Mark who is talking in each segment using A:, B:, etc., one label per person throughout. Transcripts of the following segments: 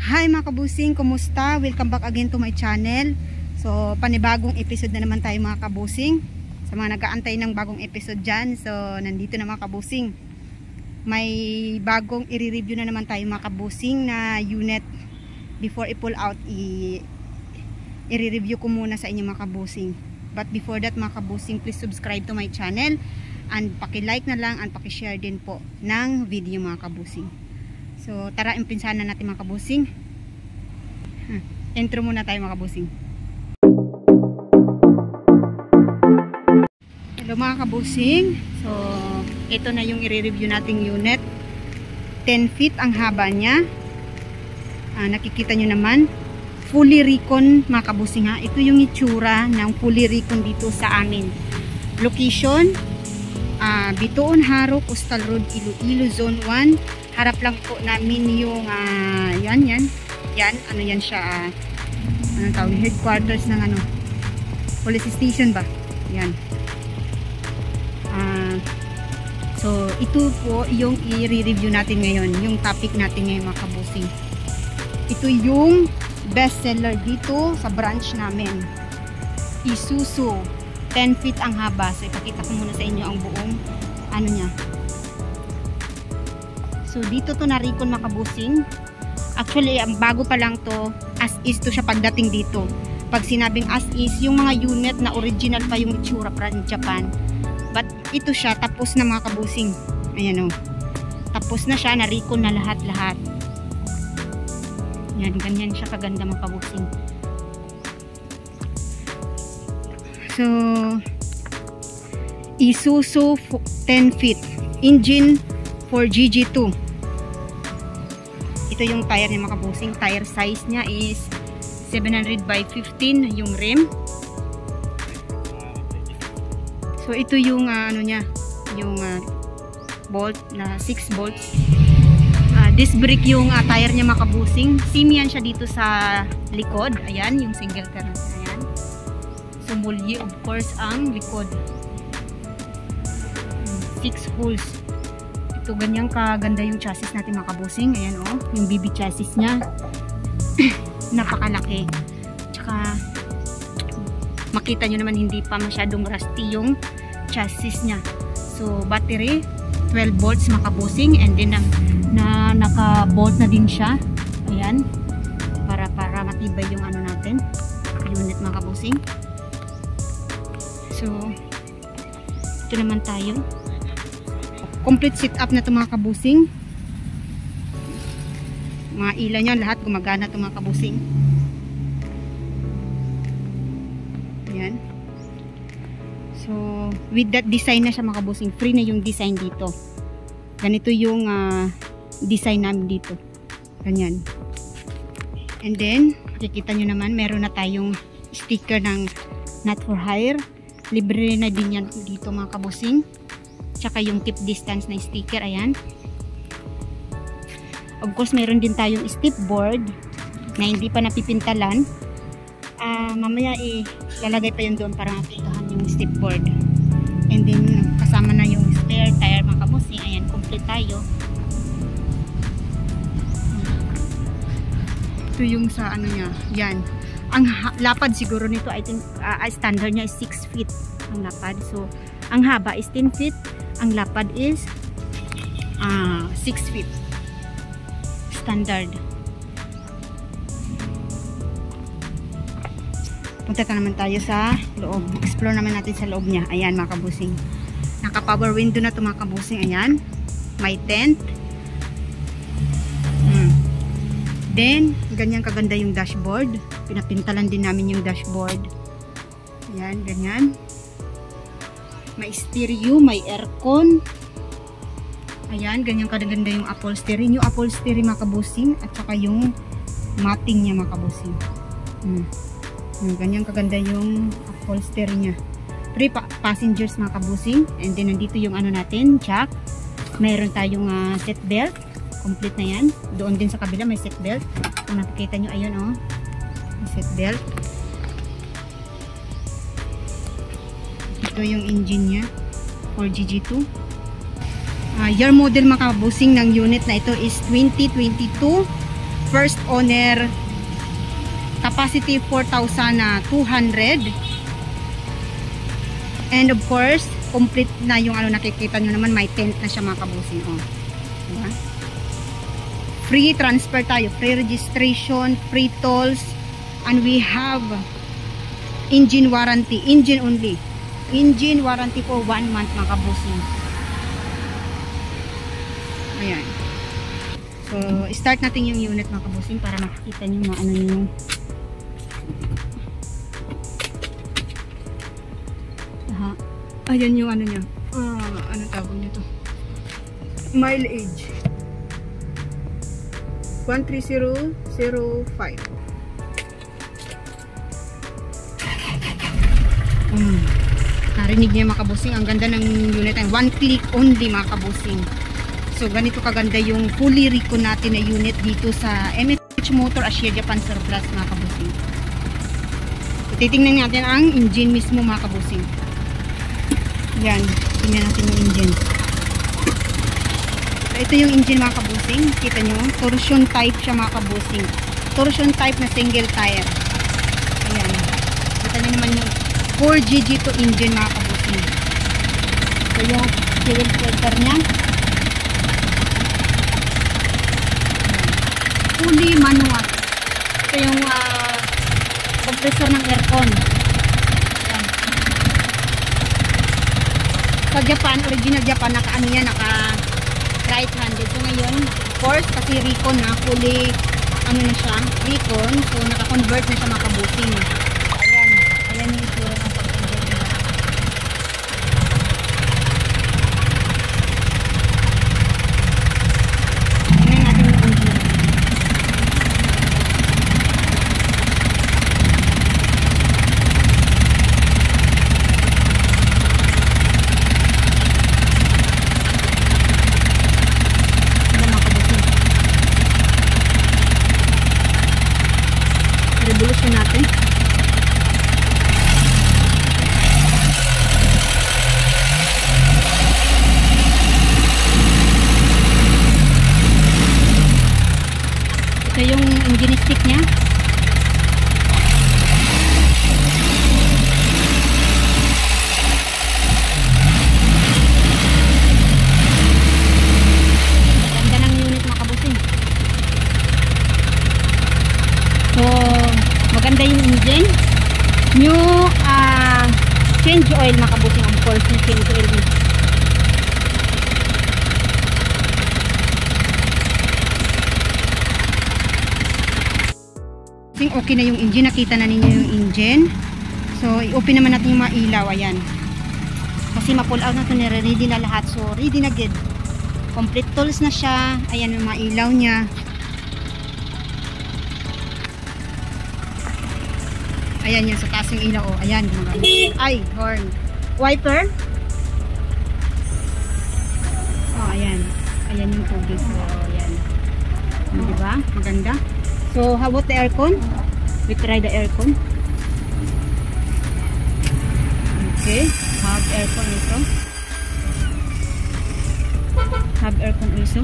A: Hi mga kabusing, kumusta? Welcome back again to my channel. So, panibagong episode na naman tayo mga kabusing. Sa mga nag-aantay ng bagong episode dyan, so nandito na mga kabusing. May bagong i-review na naman tayo mga kabusing na unit. Before i-pull out, i-review ko muna sa inyo mga kabusing. But before that mga kabusing, please subscribe to my channel. And paki-like na lang and paki-share din po ng video mga kabusing. So tara, impinsana natin mga kabusing. Intro muna tayo mga kabusing. Hello mga kabusing. So ito na yung i-review nating unit. 10 feet ang haba niya. Nakikita nyo naman, fully recon mga kabusing ha. Ito yung itsura ng fully recon dito sa amin. Location, Bituon Haro, Coastal Road, Iloilo Zone 1. Harap lang po namin yung yan, ano yan siya, anong tawag, headquarters ng ano, police station ba, yan. So ito po yung i-review natin ngayon, yung topic natin ngayon mga kabusing. Ito yung best seller dito sa branch namin, Isuzu. 10 feet ang haba. So ipakita ko muna sa inyo ang buong ano niya. So dito to na-recon mga kabusing. Actually ang bago pa lang to, as is to siya pagdating dito. Pag sinabing as is, yung mga unit na original pa yung itsura from Japan. But ito siya, tapos na mga kabusing. Ayan o. Tapos na siya, na-recon na lahat-lahat. Yan, ganyan siya kaganda mga kabusing. So Isuzu 10 feet, engine 4GG2. Ito yung tire niya mga kabusing. Tire size niya is 700 by 15 yung rim. So ito yung ano niya, yung bolt na 6 bolts. Disc brake yung tire niya mga kabusing. Simian siya dito sa likod. Ayan yung single car. Ayan. So mulye of course ang likod. 6 holes. Ito ganyan kaganda yung chassis natin mga kabusing. Ayan o, yung BB chassis niya. Napakalaki. Tsaka makita nyo naman hindi pa masyadong rusty yung chassis niya. So battery 12 volts mga kabusing, and then naka bolt na din siya. Ayan, para matibay yung ano natin, unit mga kabusing. So ito naman tayo, complete setup na ito mga kabusing. Mga ilaw niya lahat gumagana ito mga kabusing. Ayan. So with that design na siya mga kabusing, free na yung design dito. Ganito yung design namin dito. Ganyan. And then makikita nyo naman meron na tayong sticker ng not for hire. Libre na din yan dito mga kabusing. Tsaka yung tip distance na sticker, ayan. Of course, meron din tayong step board na hindi pa napipintalan. Mamaya lalagay pa yun doon para makitahan yung step board. And then, kasama na yung spare tire mga kabusing. Ayan, complete tayo. Ito yung sa ano niya, yan. Ang lapad siguro nito, I think, standard niya is 6 feet ang lapad. So, ang haba is 10 feet. Ang lapad is 6 feet standard. Punta naman tayo sa loob, explore naman natin sa loob niya. Ayan mga kabusing, naka power window na ito mga kabusing. Ayan, may tent. Then ganyan kaganda yung dashboard, pinapintalan din namin yung dashboard. Ayan, ganyan. May stereo, may aircon. Ayan, ganyan kadaganda yung upholstery. Yung upholstery mga kabusing, at saka yung matting niya mga kabusing. Ganyan kaganda yung upholstery niya. 3 passengers mga kabusing. And then nandito yung ano natin, jack. Mayroon tayong seat belt. Complete na yan. Doon din sa kabila may seat belt. Kung nakikita nyo, ayun o. May seat belt. Ito yung engine niya, 4GG2. Year model mga kabusing ng unit na ito is 2022 first owner, capacity 4,200. And of course, complete na yung ano, nakikita nyo naman, may tent na siya mga kabusing. Oh. Diba? Free transfer tayo, free registration, free tolls, and we have engine warranty, engine only. Engine warranty for 1 month mga kabusing. Ayan. So, start natin yung unit mga kabusing para makikita nyo mga ano yung ayan yung ano niya. Ano tawag nito? Mileage. 13005. Narinig niya mga kabusing. Ang ganda ng unit. 1 click only mga kabusing. So, ganito kaganda yung fully recon natin na unit dito sa MFH Motor Asia Japan Surplus mga kabusing. So, titingnan natin ang engine mismo mga kabusing. Yan. Tingnan natin yung engine. So, ito yung engine mga kabusing. Kita nyo. Torsion type siya mga kabusing. Torsion type na single tire. Ayan. Kita nyo naman yung 4GG to engine mga kabusing. So, yung fuel filter nya. Fully manual. Ito yung compressor ng aircon. Ayan. Sa Japan, original Japan, naka ano yan, naka right handed. So ngayon, of course, kasi recon na, fully ano na siya, recon. So naka-convert na siya mga kabusing. Ayan. Ayan yung itsura ng pag-convert nila. Tingnan natin yung engine. Revolution natin. Ito yung engine stick nya. Ganda ng unit mga kabusing. So, maganda yung engine. New change oil mga kabusing. Of course, yung change oil. Okay na yung engine. Nakita na ninyo yung engine. So, i-open naman natin yung mga ilaw. Ayan. Kasi ma-pull out na ito. Nire-ready na lahat. So, ready na good. Complete tools na siya. Ayan yung mga ilaw niya. Ayan yan, sa taas yung ilaw. Oh, ayan. Ay, horn. Wiper. Oh, ayan. Ayan yung tubig. So, ayan. Diba? Maganda. So, how about the aircon? We try the aircon. Okay. Have aircon also. Have aircon also.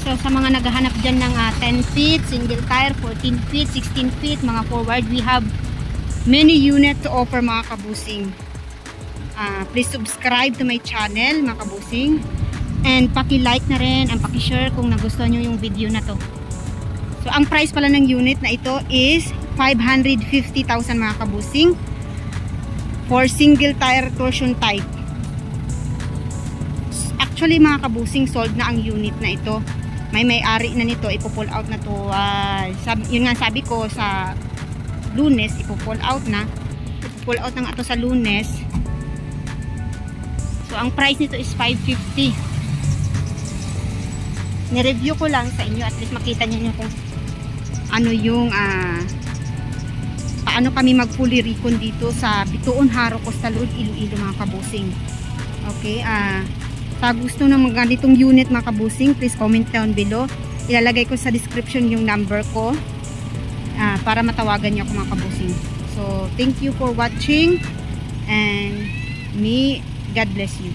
A: So, sa mga naghahanap dyan ng 10 feet, single tire, 14 feet, 16 feet, mga forward, we have many units to offer mga kabusing. Please subscribe to my channel mga kabusing. And paki-like na rin and paki-share kung nagustuhan nyo yung video na to. So, ang price pala ng unit na ito is 550,000 mga kabusing for single tire torsion type. Actually mga kabusing, sold na ang unit na ito. May-ari na nito, ipo-pull out na to. Yun nga sabi ko, sa Lunes, ipo-pull out na. Ipo-pull out na nga ito sa Lunes. So, ang price nito is 550. Ni-review ko lang sa inyo, at least makita niyo kung ano yung paano kami mag-fully recon dito sa Bituon, Haro, Coastal Road, Iloilo mga kabusing. Okay, sa gusto ng mga ganitong unit mga kabusing, please comment down below. Ilalagay ko sa description yung number ko para matawagan niyo ako mga kabusing. So, thank you for watching and God bless you.